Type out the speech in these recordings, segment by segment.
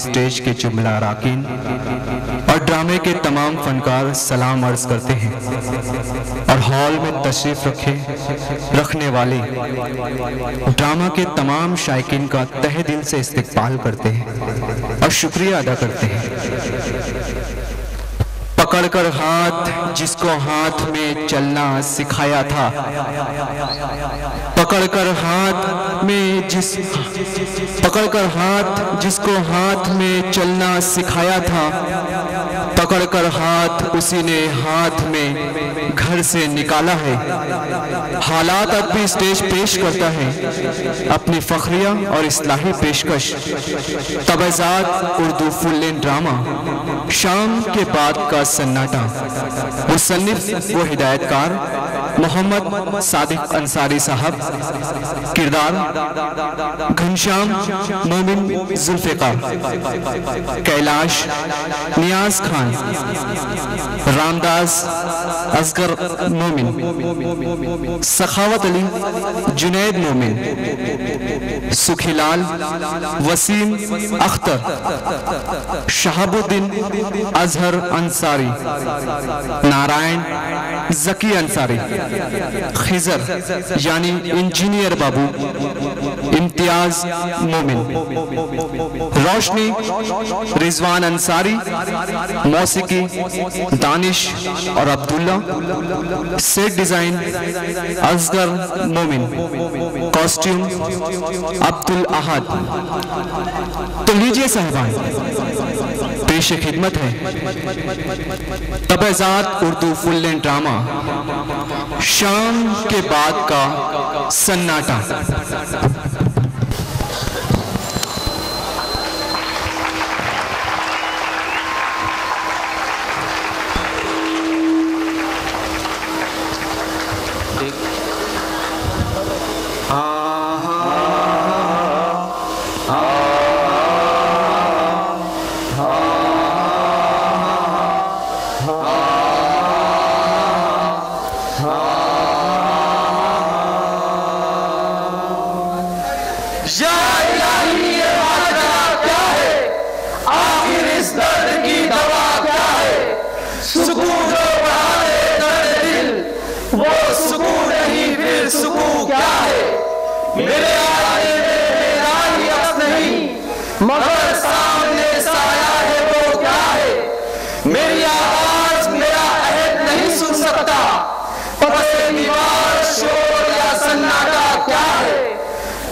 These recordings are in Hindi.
स्टेज के जुमला अराकीन और ड्रामे के तमाम फनकार सलाम अर्ज करते हैं और हॉल में तशरीफ रखने वाले ड्रामा के तमाम शायकीन का तहे दिल से इस्तकबाल करते हैं और शुक्रिया अदा करते हैं। पकड़कर हाथ जिसको हाथ में चलना सिखाया था, पकड़कर हाथ जिसको हाथ में चलना सिखाया था, पकड़कर हाथ उसी ने हाथ में घर से निकाला है। हालात अब भी स्टेज पेश करता है अपनी फखरिया और इस्लाही पेशकश। तबज़ात उर्दू फुल लेंथ ड्रामा शाम के बाद का सन्नाटा। मुसन्निफ व हिदायतकार मोहम्मद सादिक अंसारी साहब। किरदार घनश्याम मोमिन जुल्फ़िकार, कैलाश नियाज खान, रामदास असगर मोमिन, सखावत अली जुनैद मोमिन, सुखीलाल वसीम अख्तर, शहाबुद्दीन अजहर अंसारी, नारायण जकी अंसारी, खिजर यानी इंजीनियर बाबू, इम्तियाज मोमिन, रोशनी रिजवान अंसारी, मौसीकी दानिश और अब्दुल्ला, सेट डिजाइन असगर मोमिन, कॉस्ट्यूम अब्दुल अहद। तो लीजिए साहिबान, पेश खिदमत है तबज़ात उर्दू फुल लेंथ ड्रामा शाम के बाद का सन्नाटा। मगर सामने साया है वो क्या है, मेरी आवाज मेरा अहद नहीं सुन सकता, पसे दीवार शोर या सन्नाटा क्या है,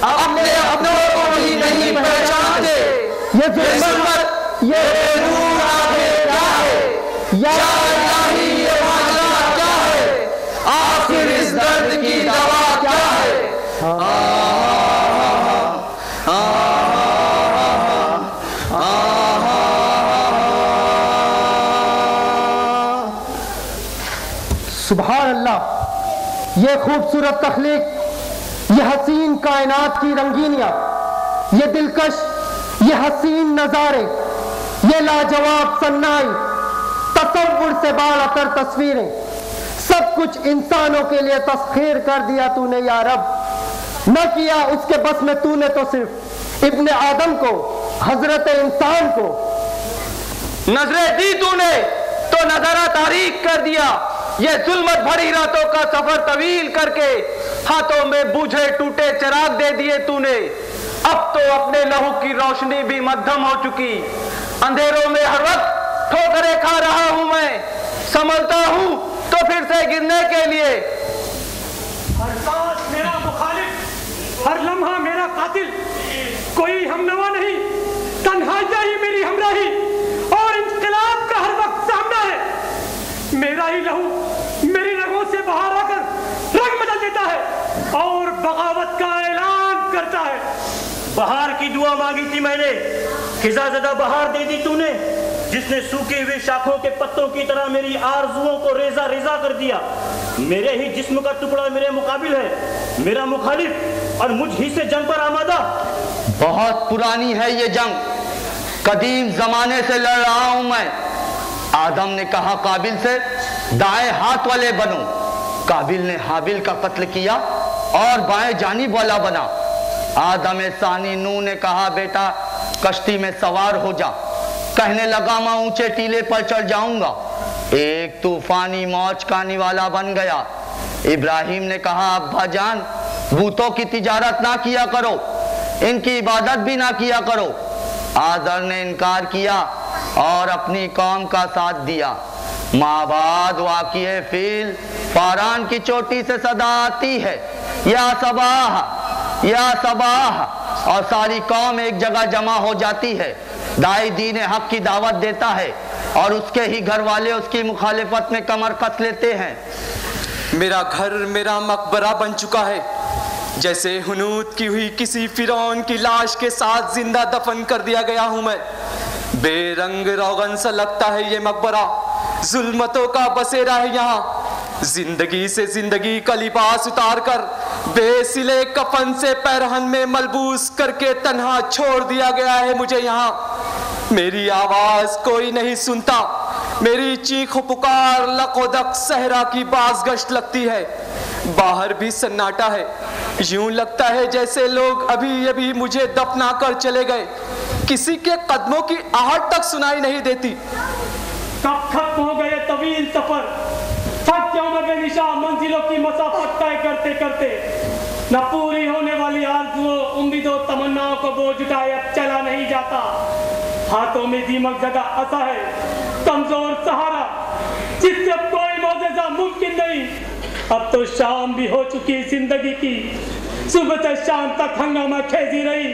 अपने अपनों को भी नहीं पहचानते, ये जुल्मत ये नूर आगे क्या है, या इलाही ये माजरा क्या है, आखिर इस दर्द की दवा क्या है। सुभान अल्लाह, ये खूबसूरत तख्लीक, ये हसीन कायनात की रंगीनियां, ये दिलकश, ये हसीन नजारे, ये लाजवाब सन्नाई, तसव्वुर से बालातर तस्वीरें, सब कुछ इंसानों के लिए तस्खीर कर दिया तूने या रब। न किया उसके बस में तूने तो सिर्फ इब्ने आदम को, हजरत इंसान को। नजरें दी तूने तो नजारा तारीक कर दिया, ये जुल्मत भरी रातों का सफर तवील करके हाथों में बूझे टूटे चिराग दे दिए तूने। अब तो अपने लहू की रोशनी भी मध्यम हो चुकी, अंधेरों में हर वक्त ठोकरें खा रहा हूं मैं, संभलता हूं तो फिर से गिरने के लिए। हर सांस मेरा मुखालिफ, हर लम्हा मेरा कातिल, कोई हमनवा नहीं, तन्हाइयां ही मेरी हमराही और इंक़िलाब का हर वक्त सामना है। मेरा ही लहू मेरी रगों से बाहर आकर रंग बदल देता है और बगावत का ऐलान करता है। बहार की दुआ मांगी थी मैंने, खिजाज़दा बहार दे दी तूने, जिसने सूखे हुए शाखों के पत्तों की तरह मेरी आरज़ुओं को रेजा रेजा कर दिया। मेरे ही जिस्म का टुकड़ा मेरे मुकाबिल है, मेरा मुखालिफ और मुझ ही से जंग पर आमादा। बहुत पुरानी है ये जंग, कदीम जमाने से लड़ रहा हूं मैं। आदम ने कहा काबिल से, दाएं हाथ वाले बनो। काबिल ने हाबिल का कत्ल किया और बाएं जानिब वाला बना। आदम सानी नूह ने कहा, बेटा कश्ती में सवार हो जा। कहने लगा मैं ऊंचे टीले पर चढ़ जाऊंगा। एक तूफानी मौज का निवाला बन गया। इब्राहिम ने कहा अब्बा जान, भूतों की तिजारत ना किया करो, इनकी इबादत भी ना किया करो। आज़र ने इनकार किया और अपनी कौम का साथ दिया। माबाद वाक़िए फील फारान की चोटी से सदा आती है, या सबाह या सबाह, और सारी कौम एक जगह जमा हो जाती है। दाई दीन हक की दावत देता है और उसके ही घर वाले उसकी मुखालिफत में कमर कस लेते हैं। मेरा घर मेरा मकबरा बन चुका है, जैसे हुनूद की हुई किसी फिरौन की लाश के साथ जिंदा दफन कर दिया गया हूं मैं। बेरंग रोगन सा लगता है ये मकबरा, जुल्मतों का बसेरा है यहाँ। जिंदगी से जिंदगी का लिबास उतार कर बेसिले कफन से पैरहन में मलबूस करके तन्हा छोड़ दिया गया है मुझे यहाँ। मेरी आवाज कोई नहीं सुनता, मेरी चीख पुकार लकोदक सहरा की बाज़गश्त लगती है। बाहर भी सन्नाटा है, यूं लगता है जैसे लोग अभी अभी मुझे दफना कर चले गए। किसी के कदमों की आहट तक सुनाई नहीं देती। कब खत्म हो गए तवील सफर, थक जाऊंगा बेनिशा मंजिलों की मसाफत तय करते करते। न पूरी होने वाली आरज़ुओं उम्मीदों तमन्नाओं को बोझ उठाए अब चला नहीं जाता। हाथों में दीमक जगह असा है, कमजोर सहारा जिससे अब कोई मौजज़ा मुमकिन नहीं। अब तो शाम भी हो चुकी जिंदगी की, सुबह से शाम तक हंगामा खेजी रही,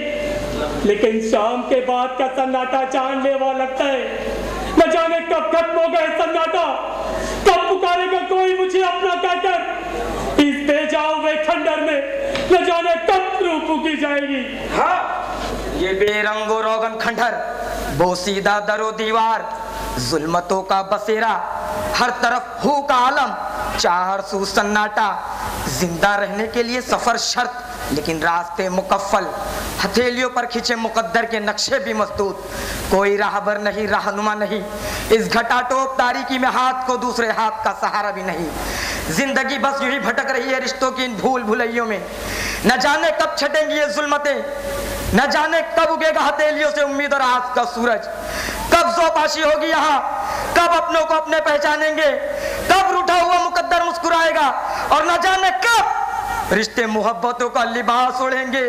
लेकिन शाम के बाद का सन्नाटा जानलेवा लगता है। न जाने कब खत्म हो गए सन्नाटा, कब पुकारेगा कोई मुझे अपना कहकर। इस बेजाओ हुए खंडर में न जाने कब रूह फूकी जाएगी। हाँ, ये बेरंगो रोगन खंडर, बोसीदा दरो दीवार, जुल्मतों का बसेरा, हर तरफ हू का आलम, चार सू सन्नाटा। जिंदा रहने के लिए सफर शर्त, लेकिन रास्ते मुकफ्फल। हथेलियों पर खिंचे मुकद्दर के नक्शे भी मजबूत, कोई राहबर नहीं, रहनुमा नहीं। इस घटाटोप तारीकी में हाथ को दूसरे हाथ का सहारा भी नहीं। जिंदगी बस यूं ही भटक रही है रिश्तों की इन भूल भुलैयों में। न जाने कब छटेंगी ये जुल्मतें, न जाने कब उगेगा हथेलियों से उम्मीद और आस का सूरज। कब ज़ोपाशी होगी यहाँ, कब अपनों को अपने पहचानेंगे, कब रूठा हुआ मुकद्दर मुस्कुराएगा, और न जाने कब रिश्ते मोहब्बतों का लिबास ओढ़ेंगे।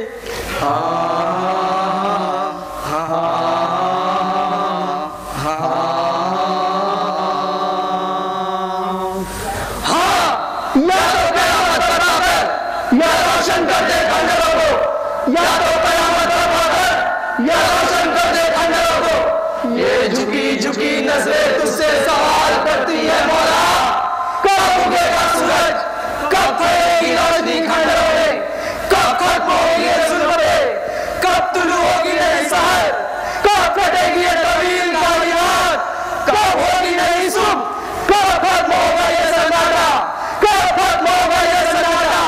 या रोशन कर दे खंडरों को, या तो कयामत पर या रोशन कर दे खंडरों को। ये झुकी झुकी नजरें तुझसे सवाल करती है मौला, कब उगेगा सूरज, कब फैलेगी रोशनी खंडरों में, कब खत्म होगी ये जुल्मतें, कब तुलू होगी नई सहर, कब कटेगी ये तवील कायनात, कब होगी नई सुबह, कब खत्म होगा ये सन्नाटा, कब खत्म होगा ये सन्नाटा।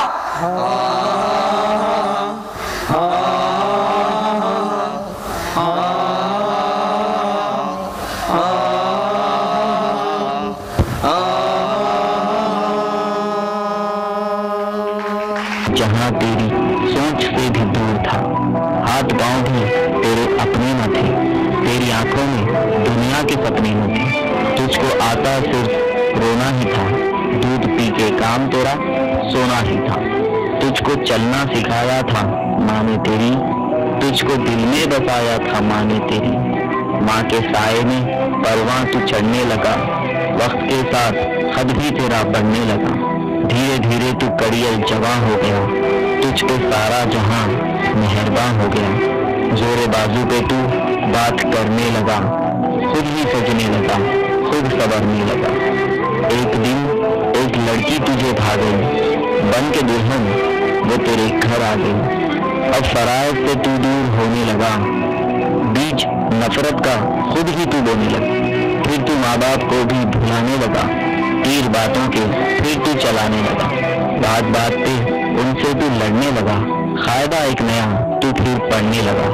जहाँ तेरी सोच से भी दूर था, हाथ पांव भी तेरे अपने न थे, तेरी आंखों में दुनिया के सपने न थे। तुझको आता सिर्फ रोना ही था, दूध पी के काम तेरा सोना ही था। तुझको चलना सिखाया था माँ ने तेरी, तुझको दिल में बसाया था माँ ने तेरी। माँ के साए में परवां तू चढ़ने लगा, वक्त के साथ कद भी तेरा बढ़ने लगा। धीरे धीरे तू कड़ियल जवां हो गया, तुझ पे सारा जहां मेहरबान हो गया। जोरे बाजू पे तू बात करने लगा, खुद ही सजने लगा, खुद संवरने लगा। एक दिन एक लड़की तुझे भा गई, बन के दुल्हन वो तेरे घर आ गई। अब फराइज से तू दूर होने लगा, बीज नफरत का खुद ही तू बोने लगा। फिर तू माँ बाप को भी भुलाने लगा, तीर बातों के फिर तू चलाने लगा। बात बात पे उनसे तू लड़ने लगा, कायदा एक नया तू फिर पढ़ने लगा।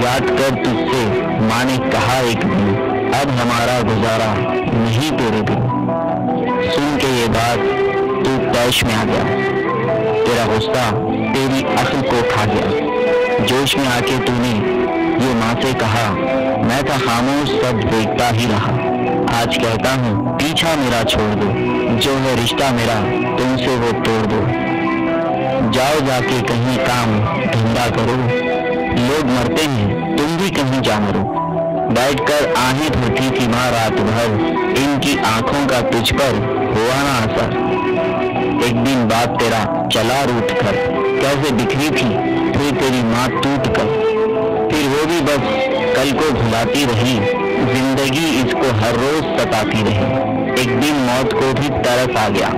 याद कर तुझसे माँ ने कहा एक दिन, अब हमारा गुजारा नहीं तेरे बिन। सुन के ये बात तू तैश में आ गया, तेरा गुस्सा तेरी अक्ल को खा गया। जोश में आके तूने ये माँ से कहा, मैं था खामोश, सब देखता ही रहा। आज कहता हूँ पीछा मेरा छोड़ दो, जो है रिश्ता मेरा तुमसे वो तोड़ दो। जाओ जाके कहीं काम धंधा करो, लोग मरते हैं तुम भी कहीं जा मरो। बैठकर आहें भरती थी माँ रात भर, इनकी आंखों का तुझ पर हुआ ना असर। एक दिन बाद तेरा चला रूठ कर, कैसे बिखरी थी फिर तेरी माँ टूट कर। फिर वो भी बस कल को भुलाती रही, जिंदगी इसको हर रोज सताती रही। एक दिन मौत को भी तरस आ गया,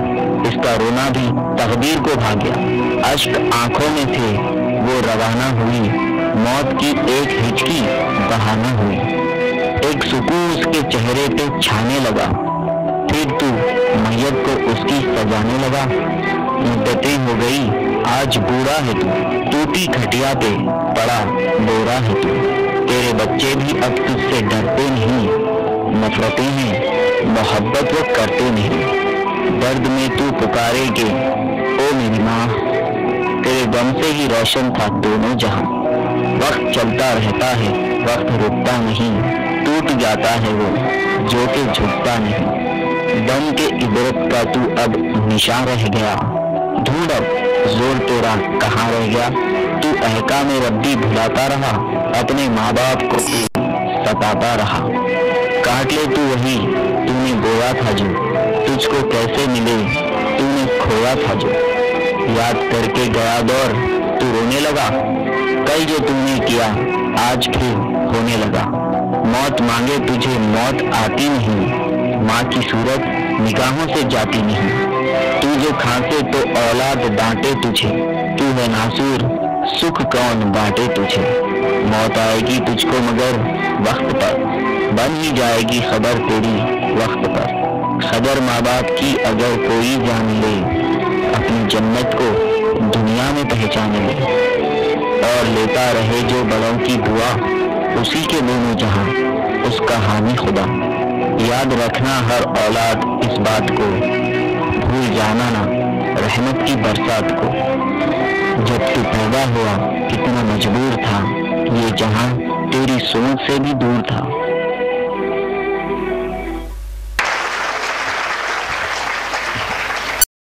इसका रोना भी तकदीर को भाग गया। अश्क आंखों में थे वो रवाना हुई, मौत की एक हिचकी बहाना हुई। एक सुकून उसके चेहरे पे छाने लगा, फिर तू मैयत को उसकी सजाने लगा। मुद्दतें हो गई आज बूढ़ा है तू, टूटी खटिया पे पड़ा बोरा है तू। तेरे बच्चे भी अब तुझसे डरते नहीं, नफरतें हैं मोहब्बत वो करते नहीं। दर्द में तू पुकारेगे ओ मेरी माँ, तेरे गम से ही रोशन था दोनों जहां। वक्त चलता रहता है वक्त रुकता नहीं, टूट जाता है वो जो कि झुकता नहीं। दम के इबरत का तू अब निशान रह गया, ढूंढ अब जोर तेरा कहाँ रह गया। तू अहकाम रब्बी भुलाता रहा, अपने माँ बाप को सताता रहा। काट ले तू वही तूने बोया था जो, तुझको कैसे मिले तूने खोया था जो। याद करके गया दौर तू रोने लगा, कल जो तूने किया आज फिर होने लगा। मौत मांगे तुझे मौत आती नहीं, माँ की सूरत निगाहों से जाती नहीं। तू जो खांसे तो औलाद डांटे तुझे, तू है नासूर सुख कौन बांटे तुझे। मौत आएगी तुझको मगर वक्त पर, बन ही जाएगी खबर तेरी वक्त पर। खबर माँ बाप की अगर कोई जान ले, अपनी जन्नत को दुनिया में पहचान ले। और लेता रहे जो बड़ों की दुआ, उसी के दोनों जहां उसका हामी खुदा। याद रखना हर औलाद इस बात को, भूल जाना ना रहमत की बरसात को। जब तू पैदा हुआ कितना मजबूर था, ये जहां तेरी सोच से भी दूर था।